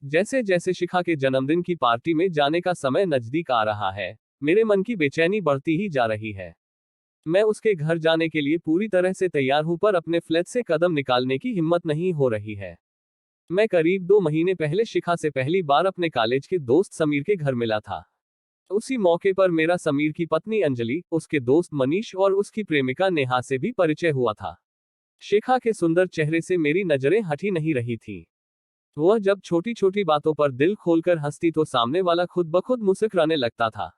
जैसे जैसे शिखा के जन्मदिन की पार्टी में जाने का समय नजदीक आ रहा है, मेरे मन की बेचैनी बढ़ती ही जा रही है। मैं उसके घर जाने के लिए पूरी तरह से तैयार हूं, पर अपने फ्लैट से कदम निकालने की हिम्मत नहीं हो रही है। मैं करीब 2 महीने पहले शिखा से पहली बार अपने कॉलेज के दोस्त समीर के घर मिला था। उसी मौके पर मेरा समीर की पत्नी अंजलि, उसके दोस्त मनीष और उसकी प्रेमिका नेहा से भी परिचय हुआ था। शिखा के सुंदर चेहरे से मेरी नजरें हटी नहीं रही थी। वह जब छोटी छोटी बातों पर दिल खोलकर हंसती तो सामने वाला खुद ब खुद मुस्कुराने लगता था।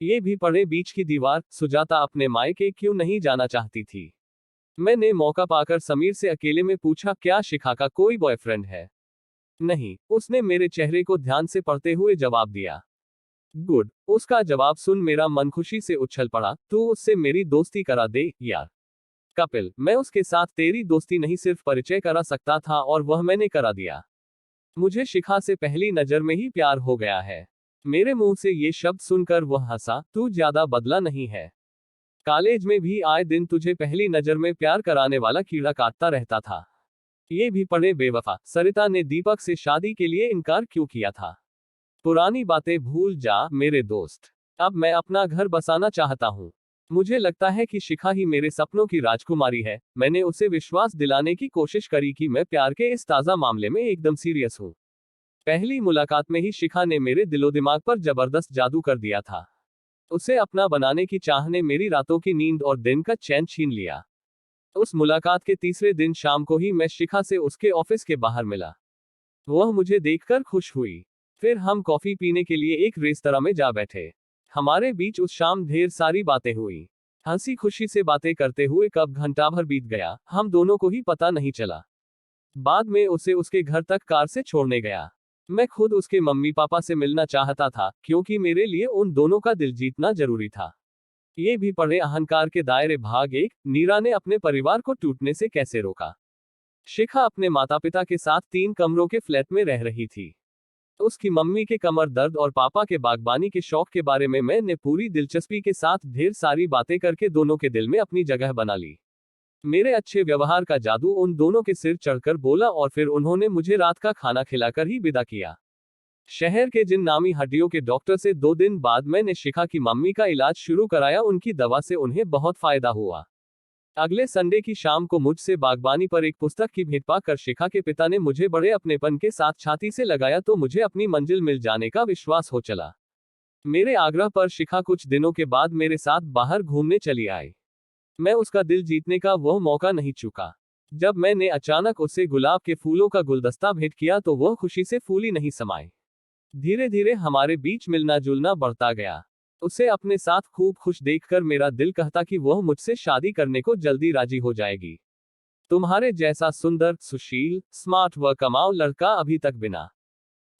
ये भी पढ़े बीच की दीवार, सुजाता अपने मायके क्यों नहीं जाना चाहती थी। मैंने मौका पाकर समीर से अकेले में पूछा, क्या शिखा का कोई बॉयफ्रेंड है? नहीं, उसने मेरे चेहरे को ध्यान से पढ़ते हुए जवाब दिया। गुड। उसका जवाब सुन मेरा मन खुशी से उछल पड़ा। तू उससे मेरी दोस्ती करा दे यार। कपिल, मैं उसके साथ तेरी दोस्ती नहीं सिर्फ परिचय करा सकता था, और वह मैंने करा दिया। मुझे शिखा से पहली नजर में ही प्यार हो गया है। मेरे मुंह से ये शब्द सुनकर वह हंसा। तू ज्यादा बदला नहीं है। कॉलेज में भी आए दिन तुझे पहली नजर में प्यार कराने वाला कीड़ा काटता रहता था। ये भी पढ़े बेवफा, सरिता ने दीपक से शादी के लिए इनकार क्यों किया था? पुरानी बातें भूल जा मेरे दोस्त। अब मैं अपना घर बसाना चाहता हूँ। मुझे लगता है कि शिखा ही मेरे सपनों की राजकुमारी है। मैंने उसे विश्वास दिलाने की कोशिश करी कि मैं प्यार के इस ताजा मामले में एकदम सीरियस हूँ। पहली मुलाकात में ही शिखा ने मेरे दिलो दिमाग पर जबरदस्त जादू कर दिया था। उसे अपना बनाने की चाह ने मेरी रातों की नींद और दिन का चैन छीन लिया। उस मुलाकात के तीसरे दिन शाम को ही मैं शिखा से उसके ऑफिस के बाहर मिला। वह मुझे देखकर खुश हुई। फिर हम कॉफी पीने के लिए एक रेस्तरां में जा बैठे। हमारे बीच उस शाम ढेर सारी बातें हुई। हंसी खुशी से बातें करते हुए कब घंटा भर बीत गया, हम दोनों को ही पता नहीं चला। बाद में उसे उसके घर तक कार से छोड़ने गया। मैं खुद उसके मम्मी पापा से मिलना चाहता था, क्योंकि मेरे लिए उन दोनों का दिल जीतना जरूरी था। ये भी पढ़े अहंकार के दायरे भाग 1, नीरा ने अपने परिवार को टूटने से कैसे रोका। शिखा अपने माता पिता के साथ 3 कमरों के फ्लैट में रह रही थी। उसकी मम्मी के कमर दर्द और पापा के बागबानी के शौक के बारे में मैंने पूरी दिलचस्पी के साथ ढेर सारी बातें करके दोनों के दिल में अपनी जगह बना ली। मेरे अच्छे व्यवहार का जादू उन दोनों के सिर चढ़कर बोला, और फिर उन्होंने मुझे रात का खाना खिलाकर ही विदा किया। शहर के जिन नामी हड्डियों के डॉक्टर से 2 दिन बाद मैंने शिखा की मम्मी का इलाज शुरू कराया। उनकी दवा से उन्हें बहुत फायदा हुआ। अगले संडे की शाम को मुझसे बागबानी पर एक पुस्तक की भेंट पाकर शिखा के पिता ने मुझे बड़े अपनेपन के साथ छाती से लगाया, तो मुझे अपनी मंजिल मिल जाने का विश्वास हो चला। मेरे आग्रह पर शिखा कुछ दिनों के बाद मेरे साथ बाहर घूमने चली आई। मैं उसका दिल जीतने का वह मौका नहीं चूका। जब मैंने अचानक उसे गुलाब के फूलों का गुलदस्ता भेंट किया तो वह खुशी से फूली नहीं समाई। धीरे धीरे हमारे बीच मिलना जुलना बढ़ता गया। उसे अपने साथ खूब खुश देखकर मेरा दिल कहता कि वह मुझसे शादी करने को जल्दी राजी हो जाएगी। तुम्हारे जैसा सुंदर, सुशील, स्मार्ट व कमाऊ लड़का अभी तक बिना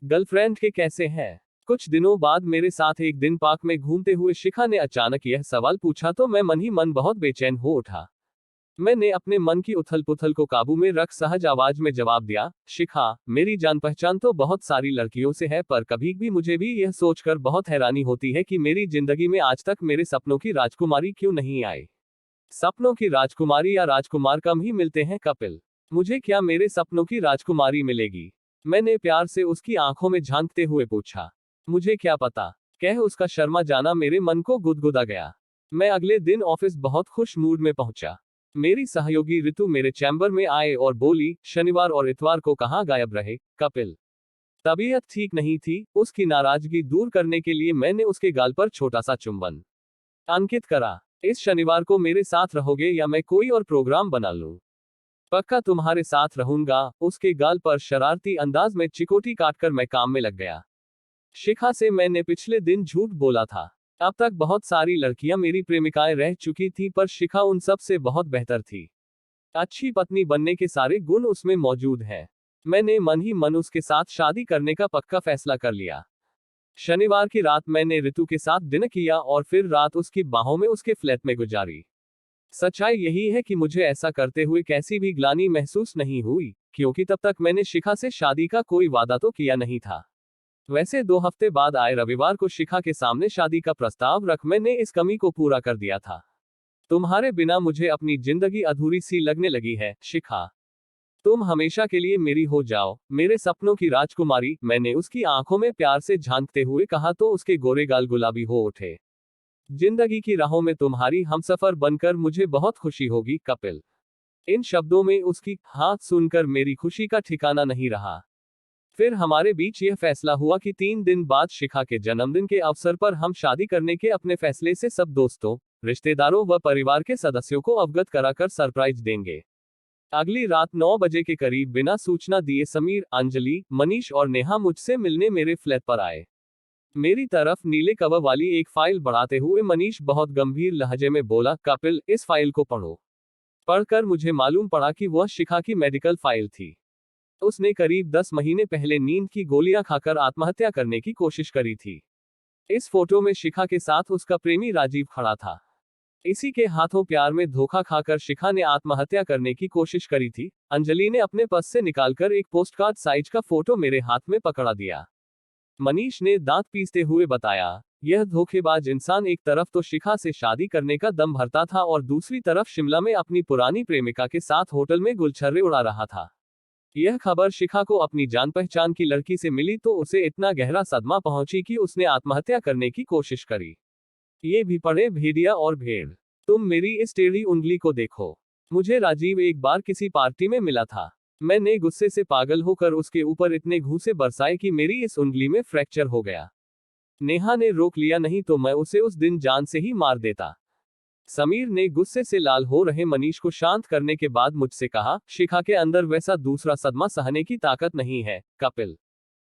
गर्लफ्रेंड के कैसे है? कुछ दिनों बाद मेरे साथ एक दिन पार्क में घूमते हुए शिखा ने अचानक यह सवाल पूछा, तो मैं मन ही मन बहुत बेचैन हो उठा। मैंने अपने मन की उथल पुथल को काबू में रख सहज आवाज में जवाब दिया, शिखा, मेरी जान पहचान तो बहुत सारी लड़कियों से है, पर कभी भी मुझे भी यह सोचकर बहुत हैरानी होती है कि मेरी जिंदगी में आज तक मेरे सपनों की राजकुमारी क्यों नहीं आई। सपनों की राजकुमारी या राजकुमार कम ही मिलते हैं कपिल। मुझे क्या मेरे सपनों की राजकुमारी मिलेगी? मैंने प्यार से उसकी आंखों में झांकते हुए पूछा। मुझे क्या पता, कह उसका शर्मा जाना मेरे मन को गुदगुदा गया। मैं अगले दिन ऑफिस बहुत खुश मूड में पहुंचा। मेरी सहयोगी ऋतु मेरे चैम्बर में आए और बोली, शनिवार और इतवार को कहाँ गायब रहे कपिल? तबीयत ठीक नहीं थी। उसकी नाराजगी दूर करने के लिए मैंने उसके गाल पर छोटा सा चुंबन अंकित करा। इस शनिवार को मेरे साथ रहोगे या मैं कोई और प्रोग्राम बना लूं? पक्का तुम्हारे साथ रहूंगा। उसके गाल पर शरारती अंदाज में चिकोटी काटकर मैं काम में लग गया। शिखा से मैंने पिछले दिन झूठ बोला था। अब तक बहुत सारी लड़कियां मेरी प्रेमिकाएं रह चुकी थी, पर शिखा उन सब से बहुत बेहतर थी। अच्छी पत्नी बनने के सारे गुण उसमें मौजूद हैं। मैंने मन ही मन उसके साथ शादी करने का पक्का फैसला कर लिया। शनिवार की रात मैंने ऋतु के साथ डिनर किया और फिर रात उसकी बाहों में उसके फ्लैट में गुजारी। सच्चाई यही है कि मुझे ऐसा करते हुए कैसी भी ग्लानि महसूस नहीं हुई, क्योंकि तब तक मैंने शिखा से शादी का कोई वादा तो किया नहीं था। वैसे 2 हफ्ते बाद आए रविवार को शिखा के सामने शादी का प्रस्ताव रख मैंने इस कमी को पूरा कर दिया था। तुम्हारे बिना मुझे अपनी जिंदगी अधूरी सी लगने लगी है शिखा। तुम हमेशा के लिए मेरी हो जाओ, मेरे सपनों की राजकुमारी। मैंने उसकी आंखों में प्यार से झांकते हुए कहा तो उसके गोरे गाल गुलाबी हो उठे। जिंदगी की राहों में तुम्हारी हमसफर बनकर मुझे बहुत खुशी होगी, कपिल। इन शब्दों में उसकी हाथ सुनकर मेरी खुशी का ठिकाना नहीं रहा। फिर हमारे बीच यह फैसला हुआ कि 3 दिन बाद शिखा के जन्मदिन के अवसर पर हम शादी करने के अपने फैसले से सब दोस्तों, रिश्तेदारों व परिवार के सदस्यों को अवगत कराकर सरप्राइज देंगे। अगली रात 9 बजे के करीब बिना सूचना दिए समीर, अंजलि, मनीष और नेहा मुझसे मिलने मेरे फ्लैट पर आए। मेरी तरफ नीले कवर वाली एक फाइल बढ़ाते हुए मनीष बहुत गंभीर लहजे में बोला, कपिल, इस फाइल को पढ़ो। पढ़कर मुझे मालूम पड़ा कि वह शिखा की मेडिकल फाइल थी। उसने करीब 10 महीने पहले नींद की गोलियां खाकर आत्महत्या करने की कोशिश करी थी। इस फोटो में शिखा के साथ उसका प्रेमी राजीव खड़ा था। इसी के हाथों प्यार में धोखा खाकर शिखा ने आत्महत्या करने की कोशिश करी थी। अंजलि ने अपने पर्स से निकालकर एक पोस्टकार्ड साइज का फोटो मेरे हाथ में पकड़ा दिया। मनीष ने दांत पीसते हुए बताया, यह धोखेबाज इंसान एक तरफ तो शिखा से शादी करने का दम भरता था और दूसरी तरफ शिमला में अपनी पुरानी प्रेमिका के साथ होटल में गुलछर्रे उड़ा रहा था। यह खबर शिखा को अपनी जान पहचान की लड़की से मिली तो उसे इतना गहरा सदमा पहुंची कि उसने आत्महत्या करने की कोशिश करी। ये भी पढ़े भेड़िया और भेड़। तुम मेरी इस टेढ़ी उंगली को देखो। मुझे राजीव एक बार किसी पार्टी में मिला था। मैंने गुस्से से पागल होकर उसके ऊपर इतने घूंसे बरसाए कि मेरी इस उंगली में फ्रैक्चर हो गया। नेहा ने रोक लिया, नहीं तो मैं उसे उस दिन जान से ही मार देता। समीर ने गुस्से से लाल हो रहे मनीष को शांत करने के बाद मुझसे कहा, शिखा के अंदर वैसा दूसरा सदमा सहने की ताकत नहीं है, कपिल।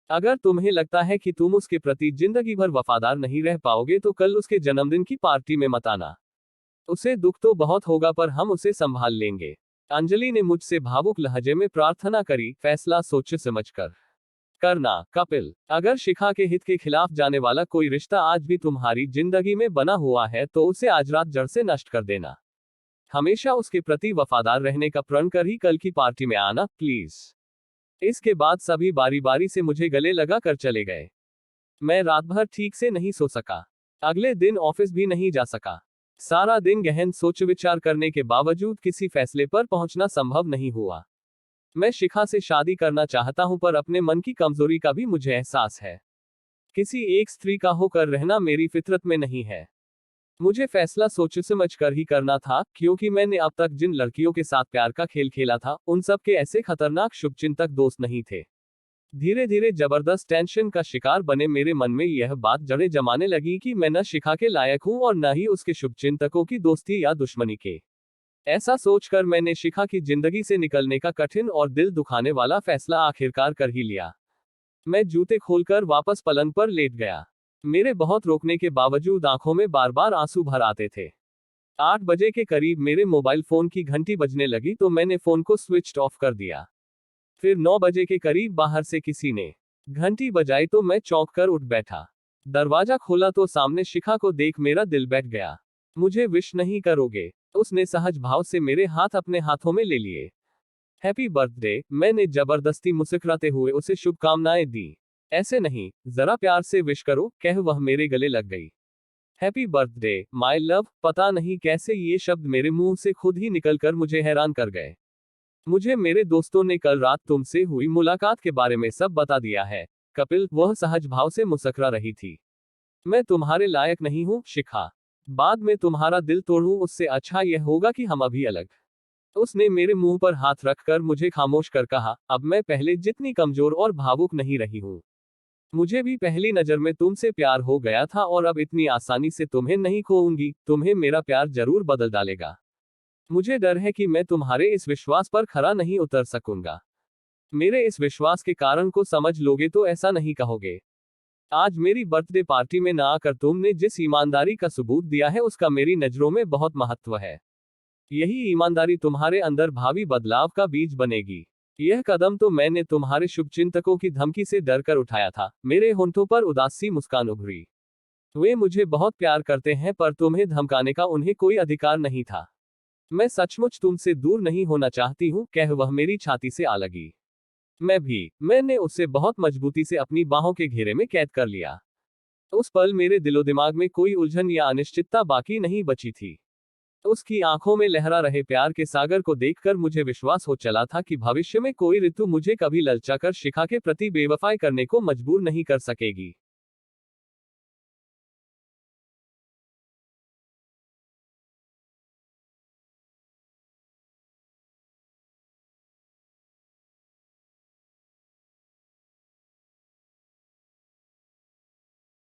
अगर तुम्हें लगता है कि तुम उसके प्रति जिंदगी भर वफादार नहीं रह पाओगे तो कल उसके जन्मदिन की पार्टी में मत आना। उसे दुख तो बहुत होगा पर हम उसे संभाल लेंगे। अंजलि ने मुझसे भावुक लहजे में प्रार्थना करी, फैसला सोच समझकर करना, कपिल। अगर शिखा के हित के खिलाफ जाने वाला कोई रिश्ता आज भी तुम्हारी जिंदगी में बना हुआ है तो उसे आज रात जड़ से नष्ट कर देना। हमेशा उसके प्रति वफादार रहने का प्रण कर ही कल की पार्टी में आना, प्लीज। इसके बाद सभी बारी बारी से मुझे गले लगा कर चले गए। मैं रात भर ठीक से नहीं सो सका। अगले दिन ऑफिस भी नहीं जा सका। सारा दिन गहन सोच विचार करने के बावजूद किसी फैसले पर पहुंचना संभव नहीं हुआ। मैं शिखा से शादी करना चाहता हूं पर अपने मन की कमजोरी का भी मुझे एहसास है। किसी एक स्त्री का होकर रहना मेरी फितरत में नहीं है। मुझे फैसला सोच समझ कर ही करना था, क्योंकि मैंने अब तक जिन लड़कियों के साथ प्यार का खेल खेला था उन सब के ऐसे खतरनाक शुभचिंतक दोस्त नहीं थे। धीरे धीरे जबरदस्त टेंशन का शिकार बने मेरे मन में यह बात जड़ें जमाने लगी कि मैं न शिखा के लायक हूं और न ही उसके शुभचिंतकों की दोस्ती या दुश्मनी के। ऐसा सोचकर मैंने शिखा की जिंदगी से निकलने का कठिन और दिल दुखाने वाला फैसला आखिरकार कर ही लिया। मैं जूते खोलकर वापस पलंग पर लेट गया। मेरे बहुत रोकने के बावजूद आंखों में बार बार आंसू भर आते थे। 8 बजे के करीब मेरे मोबाइल फोन की घंटी बजने लगी तो मैंने फोन को स्विच ऑफ कर दिया। फिर 9 बजे के करीब बाहर से किसी ने घंटी बजाई तो मैं चौंक कर उठ बैठा। दरवाजा खोला तो सामने शिखा को देख मेरा दिल बैठ गया। मुझे विश नहीं करोगे? उसने सहज भाव से मेरे हाथ अपने हाथों में ले लिए। हैप्पी बर्थडे, मैंने जबरदस्ती मुस्कुराते हुए उसे शुभकामनाएं दी। ऐसे नहीं, जरा प्यार से विश करो, कह वह मेरे गले लग गई। Happy birthday my love. पता नहीं कैसे ये शब्द मेरे मुंह से खुद ही निकलकर मुझे हैरान कर गए। मुझे मेरे दोस्तों ने कल रात तुमसे हुई मुलाकात के बारे में सब बता दिया है, कपिल। वह सहज भाव से मुस्कुरा रही थी। मैं तुम्हारे लायक नहीं हूं, शिखा। बाद में तुम्हारा दिल तोड़ूं उससे अच्छा यह होगा कि हम अभी अलग। उसने मेरे मुंह पर हाथ रखकर मुझे खामोश कर कहा, अब मैं पहले जितनी कमजोर और भावुक नहीं रही हूं। मुझे भी पहली नजर में तुमसे प्यार हो गया था और अब इतनी आसानी से तुम्हें नहीं खोऊंगी। तुम्हें मेरा प्यार जरूर बदल डालेगा। मुझे डर है कि मैं तुम्हारे इस विश्वास पर खरा नहीं उतर सकूंगा। मेरे इस विश्वास के कारण को समझ लोगे तो ऐसा नहीं कहोगे। आज मेरी बर्थडे पार्टी में ना आकर तुमने जिस ईमानदारी का सबूत दिया है उसका मेरी नजरों में बहुत महत्व है। यही ईमानदारी तुम्हारे अंदर भावी बदलाव का बीज बनेगी। यह कदम तो मैंने तुम्हारे शुभचिंतकों की धमकी से डर कर उठाया था। मेरे होंठों पर उदासी मुस्कान उभरी। वे मुझे बहुत प्यार करते हैं पर तुम्हें धमकाने का उन्हें कोई अधिकार नहीं था। मैं सचमुच तुमसे दूर नहीं होना चाहती हूं, कह वह मेरी छाती से आ लगी। मैं भी। मैंने उसे बहुत मजबूती से अपनी बाहों के घेरे में कैद कर लिया। उस पल मेरे दिलो दिमाग में कोई उलझन या अनिश्चितता बाकी नहीं बची थी। उसकी आंखों में लहरा रहे प्यार के सागर को देखकर मुझे विश्वास हो चला था कि भविष्य में कोई ऋतु मुझे कभी ललचाकर शिखा के प्रति बेवफाई करने को मजबूर नहीं कर सकेगी।